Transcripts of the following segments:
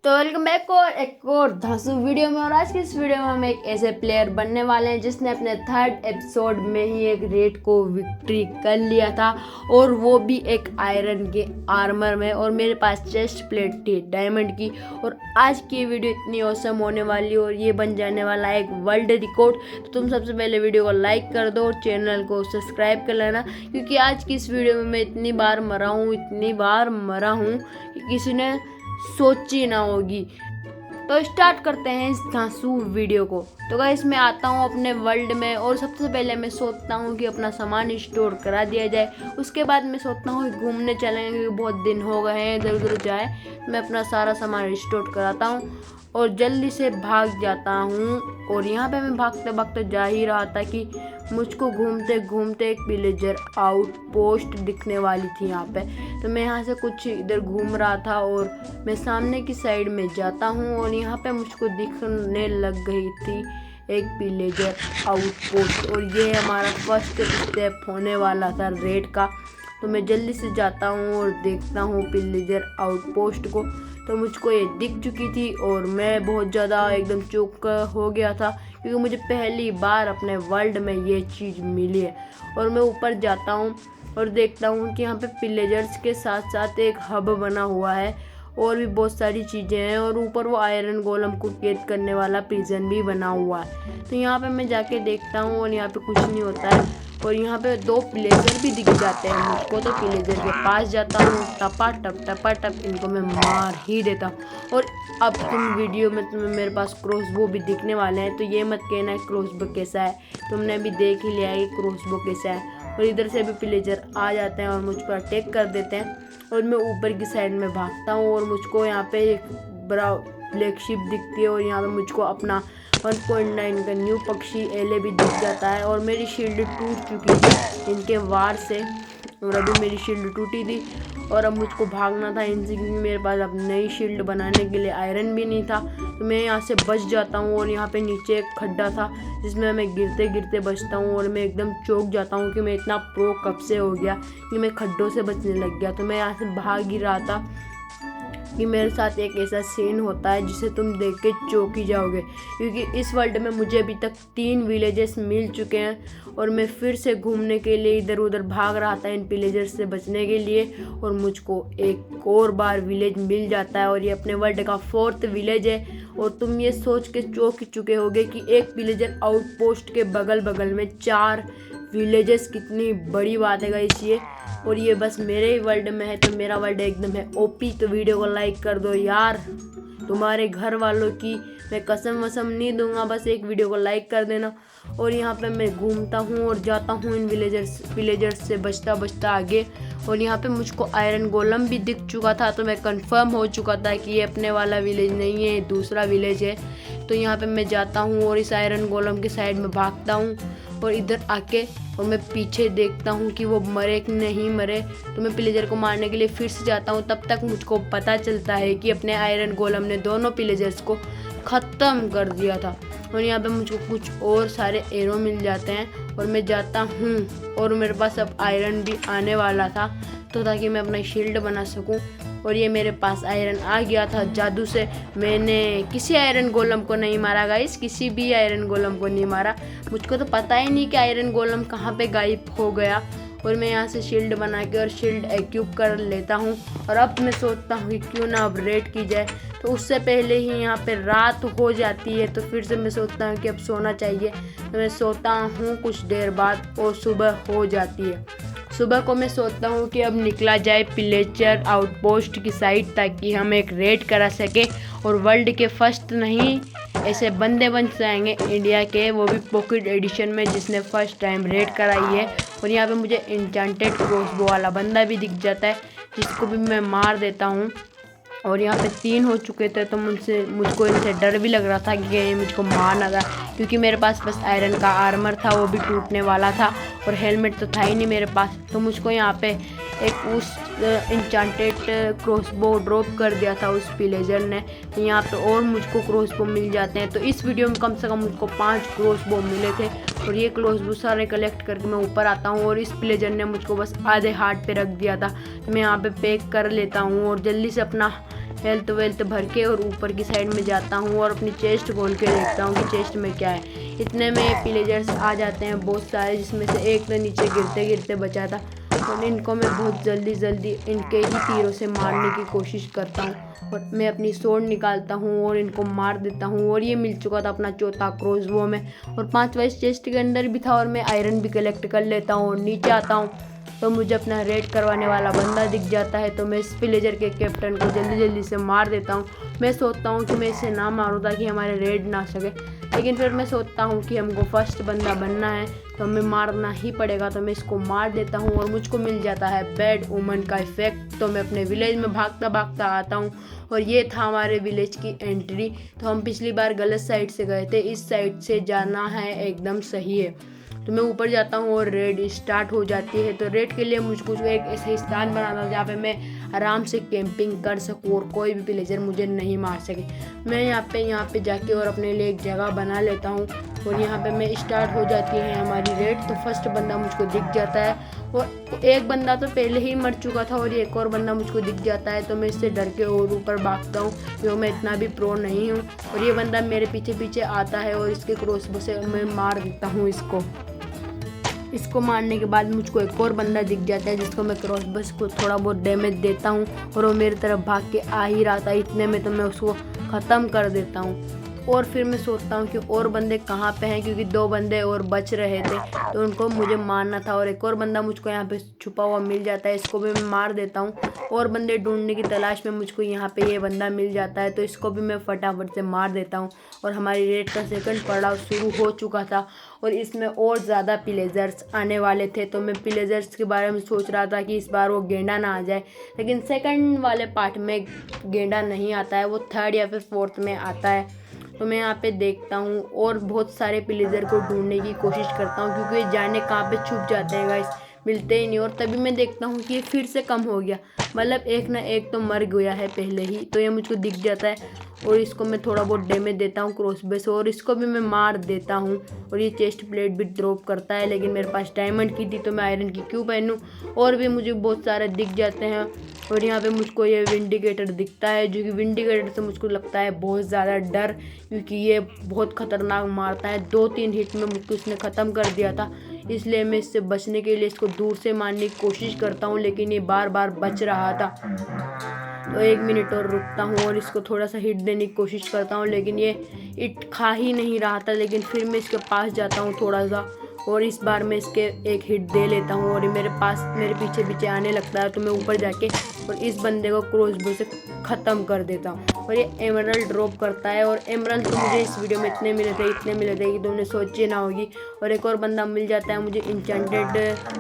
तो welcome back और एक और धांसू वीडियो में। और आज की इस वीडियो में हम एक ऐसे प्लेयर बनने वाले हैं जिसने अपने 3rd एपिसोड में ही एक रेड को विक्ट्री कर लिया था, और वो भी एक आयरन के आर्मर में। और मेरे पास चेस्ट प्लेट थी डायमंड की। और आज की वीडियो इतनी औसम होने वाली और ये बन जाने वाला है एक वर्ल्ड रिकॉर्ड। तो तुम सबसे पहले वीडियो को लाइक कर दो और चैनल को सब्सक्राइब कर लेना, क्योंकि आज की इस वीडियो में मैं इतनी बार मरा हूँ कि किसी ने सोची ना होगी। तो स्टार्ट करते हैं इस धांसू वीडियो को। तो गाइस मैं आता हूँ अपने वर्ल्ड में, और सबसे पहले मैं सोचता हूँ कि अपना सामान स्टोर करा दिया जाए। उसके बाद मैं सोचता हूँ कि घूमने चलेंगे, क्योंकि बहुत दिन हो गए हैं इधर उधर जाए। मैं अपना सारा सामान स्टोर कराता हूँ और जल्दी से भाग जाता हूँ। और यहाँ पे मैं भागते भागते जा ही रहा था कि मुझको घूमते घूमते एक विलेजर आउटपोस्ट दिखने वाली थी यहाँ पे। तो मैं यहाँ से कुछ इधर घूम रहा था और मैं सामने की साइड में जाता हूँ, और यहाँ पे मुझको दिखने लग गई थी एक विलेजर आउटपोस्ट। और ये हमारा फर्स्ट स्टेप होने वाला था रेड का। तो मैं जल्दी से जाता हूँ और देखता हूँ विलेजर आउटपोस्ट को। तो मुझको ये दिख चुकी थी और मैं बहुत ज़्यादा एकदम चौंक हो गया था, क्योंकि मुझे पहली बार अपने वर्ल्ड में ये चीज़ मिली है। और मैं ऊपर जाता हूँ और देखता हूँ कि यहाँ पे विलेजर्स के साथ साथ एक हब बना हुआ है, और भी बहुत सारी चीज़ें हैं। और ऊपर वो आयरन गोलम को कैद करने वाला प्रिजन भी बना हुआ है। तो यहाँ पे मैं जाके देखता हूँ और यहाँ पे कुछ नहीं होता है। और यहाँ पे 2 विलेजर भी दिख जाते हैं मुझको। तो विलेजर के पास जाता हूँ, टपा टप इनको मैं मार ही देता हूँ। और अब तुम वीडियो में तुम्हें मेरे पास क्रॉसबो भी दिखने वाले हैं, तो ये मत कहना है क्रॉसबो कैसा है। तुमने अभी देख ही लिया है कि क्रॉसबो कैसा है। और इधर से भी विलेजर आ जाते हैं और मुझ पर अटैक कर देते हैं। और मैं ऊपर की साइड में भागता हूँ और मुझको यहाँ पे एक बड़ा ब्लैक शिप दिखती है। और यहाँ पे मुझको अपना 1.9 का न्यू पक्षी एले भी दिख जाता है। और मेरी शील्ड टूट चुकी थी इनके वार से, और अभी मेरी शील्ड टूटी थी। और अब मुझको भागना था इनसे, क्योंकि मेरे पास अब नई शील्ड बनाने के लिए आयरन भी नहीं था। तो मैं यहाँ से बच जाता हूँ। और यहाँ पे नीचे एक खड्डा था जिसमें मैं गिरते गिरते बचता हूँ, और मैं एकदम चौंक जाता हूँ कि मैं इतना प्रो कब से हो गया कि मैं खड्डों से बचने लग गया। तो मैं यहाँ से भाग ही रहा था कि मेरे साथ एक ऐसा सीन होता है जिसे तुम देख के चौंक ही जाओगे, क्योंकि इस वर्ल्ड में मुझे अभी तक 3 विलेजेस मिल चुके हैं। और मैं फिर से घूमने के लिए इधर उधर भाग रहा था इन विलेजर्स से बचने के लिए, और मुझको एक और बार विलेज मिल जाता है। और ये अपने वर्ल्ड का 4th विलेज है। और तुम ये सोच के चौंक चुके होगे कि एक विलेजर आउटपोस्ट के बगल बगल में 4 विलेजेस कितनी बड़ी बात है गाइस ये। और ये बस मेरे ही वर्ल्ड में है, तो मेरा वर्ल्ड एकदम है ओपी। तो वीडियो को लाइक कर दो यार, तुम्हारे घर वालों की मैं कसम वसम नहीं दूंगा, बस एक वीडियो को लाइक कर देना। और यहाँ पे मैं घूमता हूँ और जाता हूँ इन विलेजर्स से बचता आगे। और यहाँ पे मुझको आयरन गोलम भी दिख चुका था, तो मैं कंफर्म हो चुका था कि ये अपने वाला विलेज नहीं है, दूसरा विलेज है। तो यहाँ पे मैं जाता हूँ और इस आयरन गोलम की साइड में भागता हूँ, और इधर आके और मैं पीछे देखता हूँ कि वो मरे कि नहीं मरे। तो मैं विलेजर को मारने के लिए फिर से जाता हूँ। तब तक मुझको पता चलता है कि अपने आयरन गोलम ने दोनों विलेजर्स को ख़त्म कर दिया था। और यहाँ पे मुझको कुछ और सारे एरो मिल जाते हैं, और मैं जाता हूँ। और मेरे पास अब आयरन भी आने वाला था, तो ताकि मैं अपना शील्ड बना सकूँ। और ये मेरे पास आयरन आ गया था जादू से। मैंने किसी आयरन गोलम को नहीं मारा गाइस, किसी भी आयरन गोलम को नहीं मारा। मुझको तो पता ही नहीं कि आयरन गोलम कहाँ पे गायब हो गया। और मैं यहाँ से शील्ड बना के और शील्ड एक्यूप कर लेता हूँ। और अब मैं सोचता हूँ कि क्यों ना अब रेड की जाए। तो उससे पहले ही यहाँ पे रात हो जाती है, तो फिर से मैं सोचता हूँ कि अब सोना चाहिए। तो मैं सोता हूँ कुछ देर बाद और सुबह हो जाती है। सुबह को मैं सोचता हूँ कि अब निकला जाए विलेजर आउटपोस्ट की साइड, ताकि हम एक रेड करा सके। और वर्ल्ड के फर्स्ट नहीं, ऐसे बंदे बन जाएंगे इंडिया के, वो भी पॉकेट एडिशन में, जिसने फर्स्ट टाइम रेड कराई है। और यहाँ पे मुझे इंचांटेड क्रॉसबो वाला बंदा भी दिख जाता है, जिसको भी मैं मार देता हूँ। और यहाँ पे 3 हो चुके थे, तो मुझको इनसे डर भी लग रहा था कि ये मुझको मार ना था, क्योंकि मेरे पास बस आयरन का आर्मर था, वो भी टूटने वाला था। और हेलमेट तो था ही नहीं मेरे पास। तो मुझको यहाँ पे एक उस इंचांटेड क्रॉसबो ड्रॉप कर दिया था उस विलेजर ने। तो यहाँ पे और मुझको क्रॉसबो मिल जाते हैं। तो इस वीडियो में कम से कम मुझको 5 क्रॉसबो मिले थे। और ये क्रॉसबो सारे कलेक्ट करके मैं ऊपर आता हूँ। और इस विलेजर ने मुझको बस आधे हार्ट पे रख दिया था, तो मैं यहाँ पे पैक कर लेता हूँ और जल्दी से अपना हेल्थ वेल्थ भर के और ऊपर की साइड में जाता हूँ और अपनी चेस्ट खोल के देखता हूँ कि चेस्ट में क्या है। इतने में पिलेजर्स आ जाते हैं बहुत सारे, जिसमें से एक तो नीचे गिरते गिरते बचा था। और इनको मैं बहुत जल्दी इनके ही तीरों से मारने की कोशिश करता हूँ और मैं अपनी स्वॉर्ड निकालता हूँ और इनको मार देता हूँ। और ये मिल चुका था अपना चौथा क्रॉसबो में, और 5वां इस चेस्ट के अंदर भी था। और मैं आयरन भी कलेक्ट कर लेता हूँ और नीचे आता हूँ तो मुझे अपना रेड करवाने वाला बंदा दिख जाता है। तो मैं इस पिलेजर के कैप्टन को जल्दी से मार देता हूँ। मैं सोचता हूँ कि मैं इसे ना मारूँ ताकि हमारे रेड ना सके, लेकिन फिर मैं सोचता हूँ कि हमको फर्स्ट बंदा बनना है तो हमें मारना ही पड़ेगा। तो मैं इसको मार देता हूँ और मुझको मिल जाता है बैड वुमन का इफेक्ट। तो मैं अपने विलेज में भागता आता हूँ और ये था हमारे विलेज की एंट्री। तो हम पिछली बार गलत साइड से गए थे, इस साइड से जाना है, एकदम सही है। तो मैं ऊपर जाता हूँ और रेड स्टार्ट हो जाती है। तो रेड के लिए मुझको एक ऐसे स्थान बनाना जहाँ पे मैं आराम से कैंपिंग कर सकूँ और कोई भी विलेजर मुझे नहीं मार सके। मैं यहाँ पे जाके और अपने लिए एक जगह बना लेता हूँ और यहाँ पे मैं स्टार्ट हो जाती है हमारी रेड। तो फर्स्ट बंदा मुझको दिख जाता है और एक बंदा तो पहले ही मर चुका था और एक और बंदा मुझको दिख जाता है। तो मैं इससे डर के और ऊपर भागता हूँ क्योंकि मैं इतना भी प्रो नहीं हूँ। और ये बंदा मेरे पीछे आता है और इसके क्रॉसबो से मैं मार देता हूँ इसको मारने के बाद मुझको एक और बंदा दिख जाता है जिसको मैं क्रॉसबो को थोड़ा बहुत डैमेज देता हूँ और वो मेरी तरफ भाग के आ ही रहा था। इतने में तो मैं उसको ख़त्म कर देता हूँ। और फिर मैं सोचता हूँ कि और बंदे कहाँ पे हैं, क्योंकि 2 बंदे और बच रहे थे तो उनको मुझे मारना था। और एक और बंदा मुझको यहाँ पे छुपा हुआ मिल जाता है, इसको भी मैं मार देता हूँ। और बंदे ढूंढने की तलाश में मुझको यहाँ पे ये बंदा मिल जाता है तो इसको भी मैं फटाफट से मार देता हूँ। और हमारी रेड का सेकंड पड़ाव शुरू हो चुका था और इसमें और ज़्यादा पिलेजर्स आने वाले थे। तो मैं पिलेजर्स के बारे में सोच रहा था कि इस बार वो गेंडा ना आ जाए, लेकिन सेकंड वाले पार्ट में गेंडा नहीं आता है, वो 3rd या फिर 4th में आता है। तो मैं यहाँ पे देखता हूँ और बहुत सारे पिलेजर को ढूंढने की कोशिश करता हूँ क्योंकि ये जाने कहाँ पे छुप जाते हैं गाइस, मिलते ही नहीं। और तभी मैं देखता हूँ कि ये फिर से कम हो गया, मतलब एक ना एक तो मर गया है पहले ही। तो ये मुझको दिख जाता है और इसको मैं थोड़ा बहुत डैमेज देता हूँ क्रॉसबो से और इसको भी मैं मार देता हूँ। और ये चेस्ट प्लेट भी ड्रॉप करता है, लेकिन मेरे पास डायमंड की थी तो मैं आयरन की क्यों पहनूँ। और भी मुझे बहुत सारे दिख जाते हैं। और यहाँ पे मुझको ये विंडिकेटर दिखता है, जो कि विंडिकेटर से मुझको लगता है बहुत ज़्यादा डर, क्योंकि ये बहुत ख़तरनाक मारता है। 2-3 हिट में मुझको इसने ख़त्म कर दिया था, इसलिए मैं इससे बचने के लिए इसको दूर से मारने की कोशिश करता हूँ, लेकिन ये बार बच रहा था। तो 1 मिनट और रुकता हूँ और इसको थोड़ा सा हिट देने की कोशिश करता हूँ, लेकिन ये हिट खा ही नहीं रहा था। लेकिन फिर मैं इसके पास जाता हूँ थोड़ा सा और इस बार मैं इसके एक हिट दे लेता हूँ और ये मेरे पीछे आने लगता है। तो मैं ऊपर जाके और इस बंदे को क्रॉसबो से ख़त्म कर देता हूँ और ये एमरल्ड ड्रॉप करता है। और एमरल्ड तो मुझे इस वीडियो में इतने मिले थे कि तुमने सोची ना होगी। और एक और बंदा मिल जाता है मुझे इंचेंटेड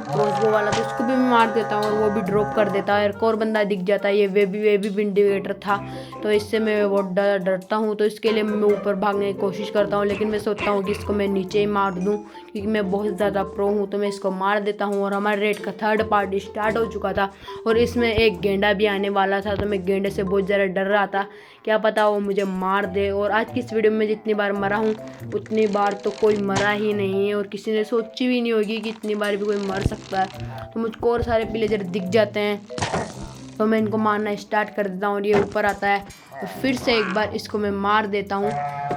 क्रॉसबो वाला, तो उसको भी मैं मार देता हूँ और वो भी ड्रॉप कर देता है। एक और बंदा दिख जाता है, ये वे भी विंडिकेटर था, तो इससे मैं बहुत डरता हूँ। तो इसके लिए मैं ऊपर भागने की कोशिश करता हूँ, लेकिन मैं सोचता हूँ कि इसको मैं नीचे ही मार दूँ क्योंकि मैं बहुत ज़्यादा प्रो हूँ। तो मैं इसको मार देता हूँ और हमारे रेड का 3rd पार्ट स्टार्ट हो चुका था और इसमें एक गेंडा भी आने वाला था। तो मैं गेंडे से बहुत ज़्यादा डर रहा था, क्या पता वो मुझे मार दे। और आज की इस वीडियो में जितनी बार मरा हूँ उतनी बार तो कोई मरा ही नहीं है और किसी ने सोची भी नहीं होगी कि इतनी बार भी कोई मर सकता है। तो मुझको और सारे पिलेजर दिख जाते हैं, तो मैं इनको मारना स्टार्ट कर देता हूँ और ये ऊपर आता है और फिर से एक बार इसको मैं मार देता हूँ।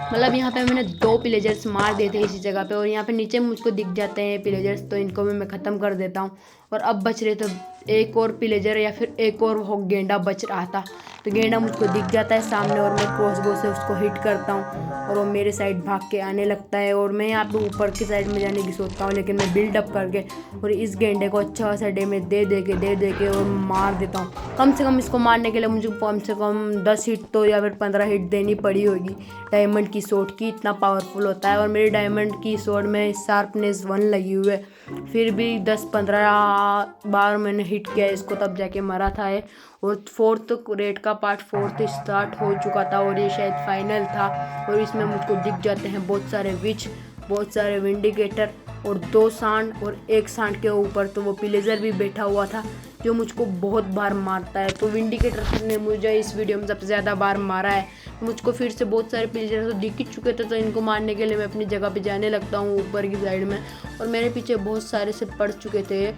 मतलब यहाँ पे मैंने 2 पिलेजर्स मार दिए थे इसी जगह पे और यहाँ पे नीचे मुझको दिख जाते हैं पिलेजर्स, तो इनको भी मैं ख़त्म कर देता हूँ। और अब बच रहे तो एक और पिलेजर या फिर एक और गेंडा बच रहा था। तो गेंडा मुझको दिख जाता है सामने और मैं क्रॉसबो से उसको हिट करता हूँ और वो मेरे साइड भाग के आने लगता है। और मैं यहाँ पे ऊपर की साइड में जाने की सोचता हूँ, लेकिन मैं बिल्डअप करके और इस गेंडे को अच्छा खासा डैमेज दे के और मार देता हूँ। कम से कम इसको मारने के लिए मुझे कम से कम 10 हिट तो या फिर 15 हिट देनी पड़ी होगी डायमंड की स्वॉर्ड की, इतना पावरफुल होता है। और मेरी डायमंड की स्वॉर्ड में शार्पनेस 1 लगी हुई है, फिर भी 10-15 बार मैंने हिट किया इसको तब जाके मरा था ये। और 4th रेड का पार्ट 4th स्टार्ट हो चुका था और ये शायद फाइनल था। और इसमें मुझको दिख जाते हैं बहुत सारे विच, बहुत सारे विंडिकेटर और 2 सांड और 1 सांड के ऊपर तो वो पिलेजर भी बैठा हुआ था जो मुझको बहुत बार मारता है। तो विंडिकेटर ने मुझे इस वीडियो में सबसे ज़्यादा बार मारा है। मुझको फिर से बहुत सारे पिलेजर तो दिख ही चुके थे, तो इनको मारने के लिए मैं अपनी जगह पे जाने लगता हूँ ऊपर की साइड में। और मेरे पीछे बहुत सारे से पड़ चुके थे,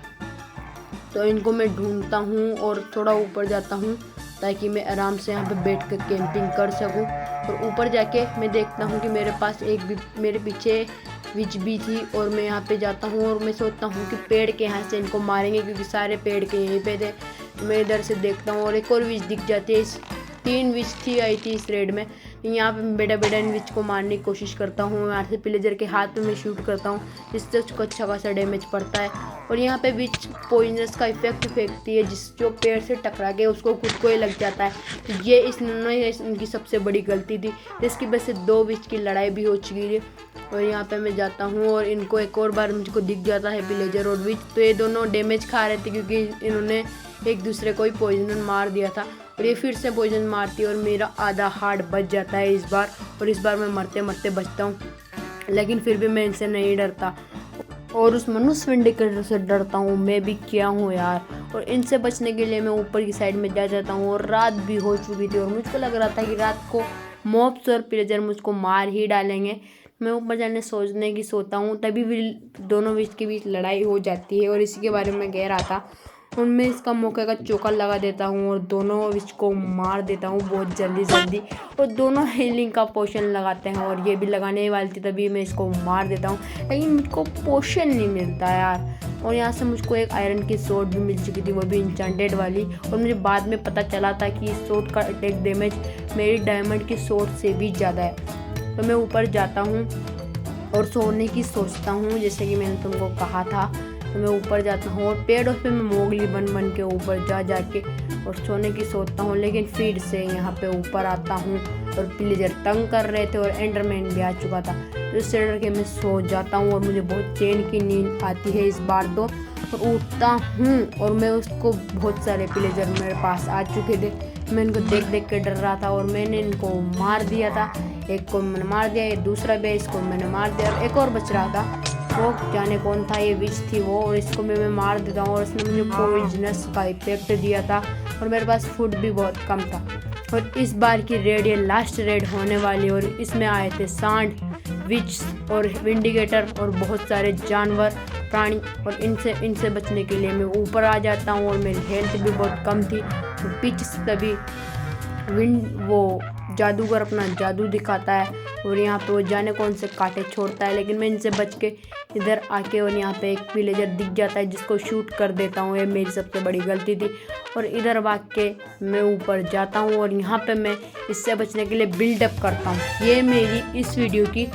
तो इनको मैं ढूंढता हूँ और थोड़ा ऊपर जाता हूँ ताकि मैं आराम से यहाँ पे बैठ कर कैंपिंग कर सकूँ। और ऊपर जाके मैं देखता हूँ कि मेरे पास मेरे पीछे विच भी थी और मैं यहाँ पे जाता हूँ और मैं सोचता हूँ कि पेड़ के यहाँ से इनको मारेंगे क्योंकि सारे पेड़ के यहीं पे थे। मैं इधर से देखता हूँ और एक और विच दिख जाती है। 3 विच थी आई थी इस रेड में। यहाँ पे मैं बेटा इन विच को मारने की कोशिश करता हूँ। यहाँ से पिलेजर के हाथ में मैं शूट करता हूँ जिससे उसको अच्छा खासा डैमेज पड़ता है। और यहाँ पे विच पॉइजनस का इफेक्ट फेंकती है जो पेड़ से टकरा के उसको खुद को ही लग जाता है। तो ये इनकी सबसे बड़ी गलती थी जिसकी वजह से 2 विच की लड़ाई भी हो चुकी थी। और यहाँ पे मैं जाता हूँ और इनको एक और बार मुझको दिख जाता है पिलेजर और विच। तो ये दोनों डैमेज खा रहे थे क्योंकि इन्होंने एक दूसरे को ही पॉइजन मार दिया था। और ये फिर से पॉइजन मारती है और मेरा आधा हार्ट बच जाता है इस बार। और इस बार मैं मरते मरते बचता हूँ, लेकिन फिर भी मैं इनसे नहीं डरता और उस मनुष्य विंडिकेटर से डरता हूँ। मैं भी क्या हूँ यार। और इनसे बचने के लिए मैं ऊपर की साइड में जा जाता हूँ और रात भी हो चुकी थी और मुझको लग रहा था कि रात को मॉब्स और पिलेजर मुझको मार ही डालेंगे। मैं ऊपर जाने सोचने की सोता हूँ तभी भी दोनों विच के बीच लड़ाई हो जाती है और इसी के बारे में कह रहा था। और मैं इसका मौके का चौका लगा देता हूँ और दोनों विच को मार देता हूँ बहुत जल्दी। और दोनों हीलिंग का पोशन लगाते हैं और ये भी लगाने वाली थी तभी मैं इसको मार देता हूँ, लेकिन मुझको पोशन नहीं मिलता यार। और यहाँ से मुझको एक आयरन की सोर्ड भी मिल चुकी थी, वो भी इंचेंटेड वाली। और मुझे बाद में पता चला था कि इस सोर्ड का अटैक डैमेज मेरी डायमंड की सोर्ड से भी ज़्यादा है। तो मैं ऊपर जाता हूँ और सोने की सोचता हूँ जैसे कि मैंने तुमको कहा था। तो मैं ऊपर जाता हूँ और पेड़ों पे मैं मोगली बन के ऊपर जाके और सोने की सोचता हूँ, लेकिन फिर से यहाँ पे ऊपर आता हूँ और पिलेजर तंग कर रहे थे और एंडरमैन भी आ चुका था। तो इससे डर के मैं सो जाता हूँ और मुझे बहुत चैन की नींद आती है इस बार तो। और उठता हूँ और मैं उसको बहुत सारे पिलेजर मेरे पास आ चुके थे। मैं इनको देख के डर रहा था और मैंने इनको मार दिया था। एक को मैंने मार दिया, ये दूसरा भी इसको मैंने मार दिया और एक और बच रहा था, वो जाने कौन था, ये विच थी वो। और इसको मैं मार देता हूँ और इसने मुझे पॉइजनस का इफेक्ट दिया था और मेरे पास फूड भी बहुत कम था। और इस बार की रेड ये लास्ट रेड होने वाली और इसमें आए थे सांड, विच और विंडिकेटर और बहुत सारे जानवर प्राणी। और इनसे बचने के लिए मैं ऊपर आ जाता हूँ और मेरी हेल्थ भी बहुत कम थी। तो पीछे से तभी वो जादूगर अपना जादू दिखाता है और यहाँ पे वो जाने कौन से कांटे छोड़ता है, लेकिन मैं इनसे बच के इधर आके और यहाँ पे एक विलेजर दिख जाता है जिसको शूट कर देता हूँ। ये मेरी सबसे बड़ी गलती थी। और इधर भाग के मैं ऊपर जाता हूँ और यहाँ पे मैं इससे बचने के लिए बिल्डअप करता हूँ। ये मेरी इस वीडियो की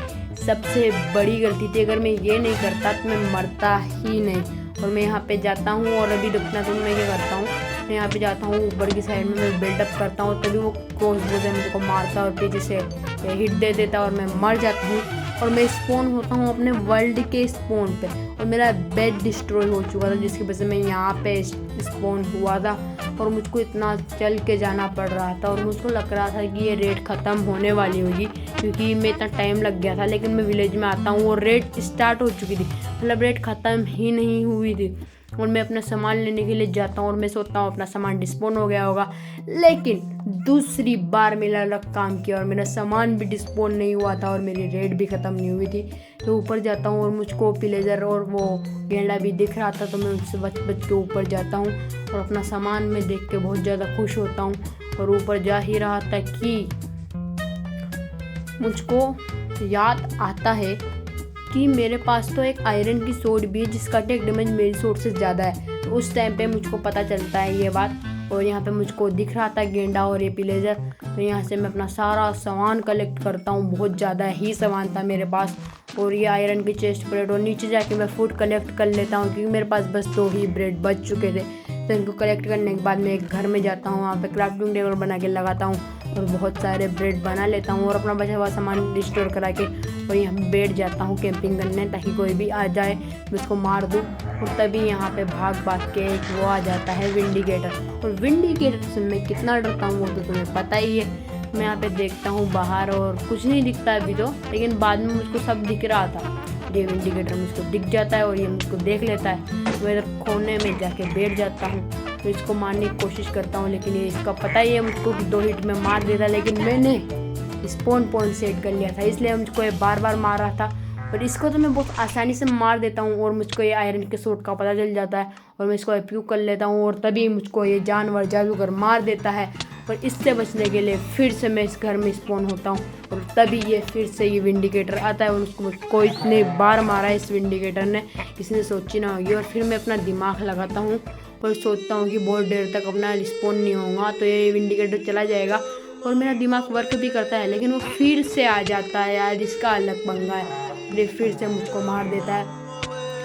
सबसे बड़ी गलती थी। अगर मैं ये नहीं करता तो मैं मरता ही नहीं। और मैं यहाँ पे जाता हूँ और अभी देखना तो मैं क्या करता हूँ, मैं यहाँ पे जाता हूँ ऊपर की साइड में मैं बिल्डअप करता हूँ तभी वो क्रॉसबो से मुझको मारता और पीछे से हिट दे देता और मैं मर जाता हूँ। और मैं स्पॉन होता हूँ अपने वर्ल्ड के स्पॉन पे और मेरा बेड डिस्ट्रॉय हो चुका था जिसकी वजह से मैं यहाँ पे स्पॉन हुआ था और मुझको इतना चल के जाना पड़ रहा था। और मुझको लग रहा था कि ये रेड ख़त्म होने वाली होगी क्योंकि मैं इतना टाइम लग गया था। लेकिन मैं विलेज में आता हूँ और रेड स्टार्ट हो चुकी थी, मतलब रेड ख़त्म ही नहीं हुई थी। और मैं अपना सामान लेने के लिए जाता हूँ और मैं सोचता हूँ अपना सामान डिस्पोन हो गया होगा, लेकिन दूसरी बार मेरा लक काम किया और मेरा सामान भी डिस्पोन नहीं हुआ था और मेरी रेड भी ख़त्म नहीं हुई थी। तो ऊपर जाता हूँ और मुझको पिलेजर और वो गेंडा भी दिख रहा था, तो मैं उससे बच के ऊपर जाता हूँ और अपना सामान में देख के बहुत ज़्यादा खुश होता हूँ। और ऊपर जा ही रहा था कि मुझको याद आता है कि मेरे पास तो एक आयरन की सोर्ड भी है जिसका अटैक डैमेज मेरी सोर्ड से ज़्यादा है। तो उस टाइम पे मुझको पता चलता है ये बात। और यहाँ पे मुझको दिख रहा था गेंडा और ये पिलेजर। तो यहाँ से मैं अपना सारा सामान कलेक्ट करता हूँ, बहुत ज़्यादा ही सामान था मेरे पास। और ये आयरन की चेस्ट प्लेट और नीचे जाके मैं फूड कलेक्ट कर लेता हूँ क्योंकि मेरे पास बस 2 ही ब्रेड बच चुके थे। तो इनको कलेक्ट करने के बाद मैं एक घर में जाता हूँ, वहाँ पे क्राफ्टिंग टेबल बना के लगाता हूँ और बहुत सारे ब्रेड बना लेता हूँ और अपना बचा हुआ सामान रिस्टोर करा के और यहाँ बैठ जाता हूँ कैंपिंग करने ताकि कोई भी आ जाए मैं उसको मार दूँ। और तभी यहाँ पे भाग के एक वो आ जाता है विंडिकेटर। और विंडिकेटर से मैं कितना डरता हूँ वो तो तुम्हें पता ही है। मैं यहाँ पे देखता हूँ बाहर और कुछ नहीं दिखता अभी तो, लेकिन बाद में मुझको सब दिख रहा था। ये विंडिकेटर मुझको दिख जाता है और ये मुझको देख लेता है। तो मैं इधर कोने में जाके बैठ जाता हूँ तो इसको मारने की कोशिश करता हूँ, लेकिन ये इसका पता ही है मुझको कि 2 हिट में मार देता, लेकिन मैंने स्पॉन पॉइंट सेट कर लिया था इसलिए मुझको ये बार बार मार रहा था। और इसको तो मैं बहुत आसानी से मार देता हूँ और मुझको ये आयरन के सोर्ड का पता चल जाता है और मैं इसको एप्यू कर लेता हूँ और तभी मुझको ये जानवर जादूगर मार देता है और इससे बचने के लिए फिर से मैं इस घर में स्पॉन होता हूँ और तभी ये फिर से ये विंडिकेटर आता है और उसको कोई इतने बार मारा है इस विंडिकेटर ने, किसी सोची ना होगी। और फिर मैं अपना दिमाग लगाता हूँ और सोचता हूँ कि बहुत देर तक अपना स्पॉन नहीं होगा तो ये विंडिकेटर चला जाएगा, और मेरा दिमाग वर्क भी करता है, लेकिन वो फिर से आ जाता है यार, इसका अलग पंगा है। ये फिर से मुझको मार देता है,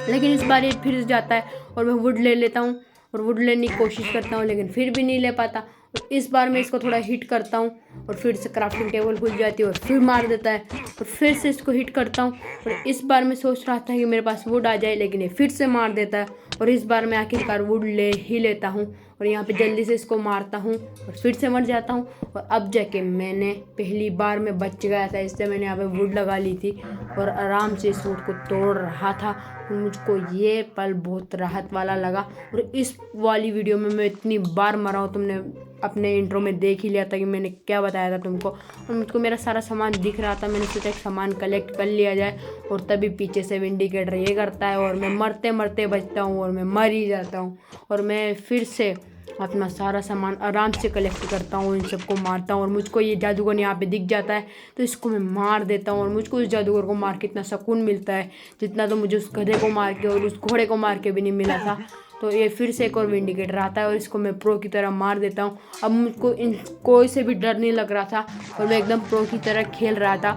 लेकिन इस बार ये फिर से जाता है और मैं वुड ले लेता हूँ और वुड लेने की कोशिश करता हूँ, लेकिन फिर भी नहीं ले पाता। और इस बार मैं इसको थोड़ा हिट करता हूँ और फिर से क्राफ्टिंग टेबल खुल जाती है और फिर मार देता है और फिर से इसको हिट करता हूँ। और इस बार मैं सोच रहा था कि मेरे पास वुड आ जाए, लेकिन ये फिर से मार देता है और इस बार मैं आखिरकार वुड ले ही लेता हूँ और यहाँ पे जल्दी से इसको मारता हूँ और फिर से मर जाता हूँ। और अब जाके मैंने पहली बार में बच गया था, इससे मैंने यहाँ पे वुड लगा ली थी और आराम से इस वुड को तोड़ रहा था। और मुझको ये पल बहुत राहत वाला लगा। और इस वाली वीडियो में मैं इतनी बार मरा हूँ, तुमने अपने इंट्रो में देख ही लिया था कि मैंने क्या बताया था तुमको। और मुझको मेरा सारा सामान दिख रहा था, मैंने सोचा एक सामान कलेक्ट कर लिया जाए, और तभी पीछे से विंडिकेटर ये करता है और मैं मरते मरते बचता हूँ और मैं मर ही जाता हूँ। और मैं फिर से अपना सारा सामान आराम से कलेक्ट करता हूँ, इन सबको मारता हूँ और मुझको ये जादूगर यहाँ पे दिख जाता है तो इसको मैं मार देता हूँ। और मुझको उस जादूगर को मार के इतना सुकून मिलता है जितना तो मुझे उस गधे को मार के और उस घोड़े को मार के भी नहीं मिला था। तो ये फिर से एक और विंडिकेटर आता है और इसको मैं प्रो की तरह मार देता हूँ। अब मुझको इन कोई से भी डर नहीं लग रहा था और मैं एकदम प्रो की तरह खेल रहा था।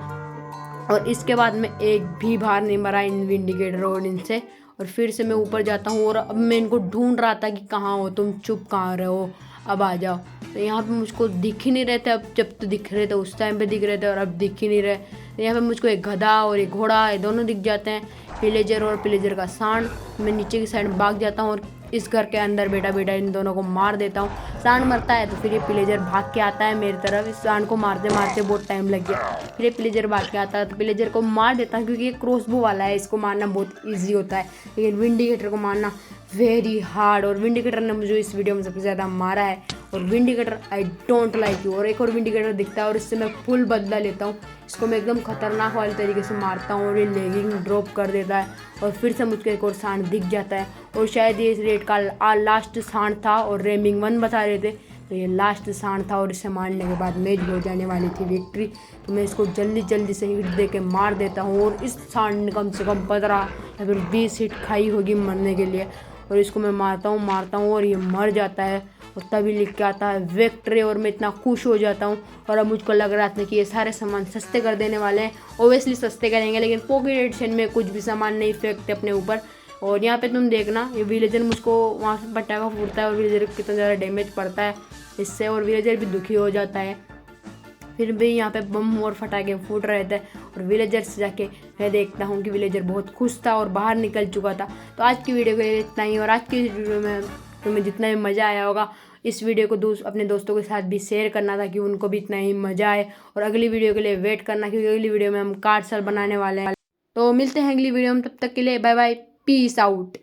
और इसके बाद मैं एक भी बार नहीं मरा इन विंडिकेटर और इनसे। और फिर से मैं ऊपर जाता हूँ और अब मैं इनको ढूंढ रहा था कि कहाँ हो तुम, चुप कहाँ रहे हो, अब आ जाओ। तो यहाँ पे मुझको दिख ही नहीं रहे थे, अब जब तो दिख रहे थे उस टाइम पे दिख रहे थे और अब दिख ही नहीं रहे। तो यहाँ पे मुझको एक गधा और एक घोड़ा ये दोनों दिख जाते हैं, पिलेजर और पिलेजर का सांड। मैं नीचे की साइड भाग जाता हूँ और इस घर के अंदर बेटा बेटा इन दोनों को मार देता हूँ। सांड मरता है तो फिर ये पिलेजर भाग के आता है मेरी तरफ। इस सांड को मारते मारते बहुत टाइम लग गया, फिर ये पिलेजर भाग के आता है तो पिलेजर को मार देता हूँ क्योंकि ये क्रॉसबो वाला है, इसको मारना बहुत ईजी होता है, लेकिन विंडिकेटर को मारना वेरी हार्ड। और विंडिकेटर ने मुझे इस वीडियो में सबसे ज़्यादा मारा है। और vindicator I don't like you. और एक और विंडिकेटर दिखता है और इससे मैं फुल बदला लेता हूँ, इसको मैं एकदम खतरनाक वाले तरीके से मारता हूँ और ये लेगिंग ड्रॉप कर देता है। और फिर से मुझको एक और सांड दिख जाता है और शायद ये इस रेड का लास्ट सांड था और रेमिंग 1 बता रहे थे, तो ये लास्ट सांड था और इसे मारने के बाद मेरी हो जाने वाली थी विक्ट्री। तो मैं इसको जल्दी जल्दी से हिट दे के मार देता हूँ और इस सांड ने कम से कम 15 या फिर 20 हिट खाई होगी मरने के लिए। और इसको मैं मारता हूँ और ये मर जाता है और तभी लिख के आता है विक्ट्री। और मैं इतना खुश हो जाता हूँ। और अब मुझको लग रहा था कि ये सारे सामान सस्ते कर देने वाले हैं, ओबियसली सस्ते करेंगे, लेकिन पॉकेट एडिशन में कुछ भी सामान नहीं फेंकते अपने ऊपर। और यहाँ पे तुम देखना ये विलेजर मुझको वहाँ से पटाखा फूटता है और विलेजर को कितना ज़्यादा डैमेज पड़ता है इससे, और विलेजर भी दुखी हो जाता है। फिर भी यहाँ पे बम और फटाके फूट रहे थे और विलेजर से जाके मैं देखता हूँ कि विलेजर बहुत खुश था और बाहर निकल चुका था। तो आज की वीडियो के लिए इतना ही, और आज की वीडियो में तुम्हें जितना भी मज़ा आया होगा इस वीडियो को अपने दोस्तों के साथ भी शेयर करना था कि उनको भी इतना ही मज़ा आए। और अगली वीडियो के लिए वेट करना क्योंकि अगली वीडियो में हम कार्ड सेल बनाने वाले हैं। तो मिलते हैं अगली वीडियो में, तब तक के लिए बाय बाय, पीस आउट।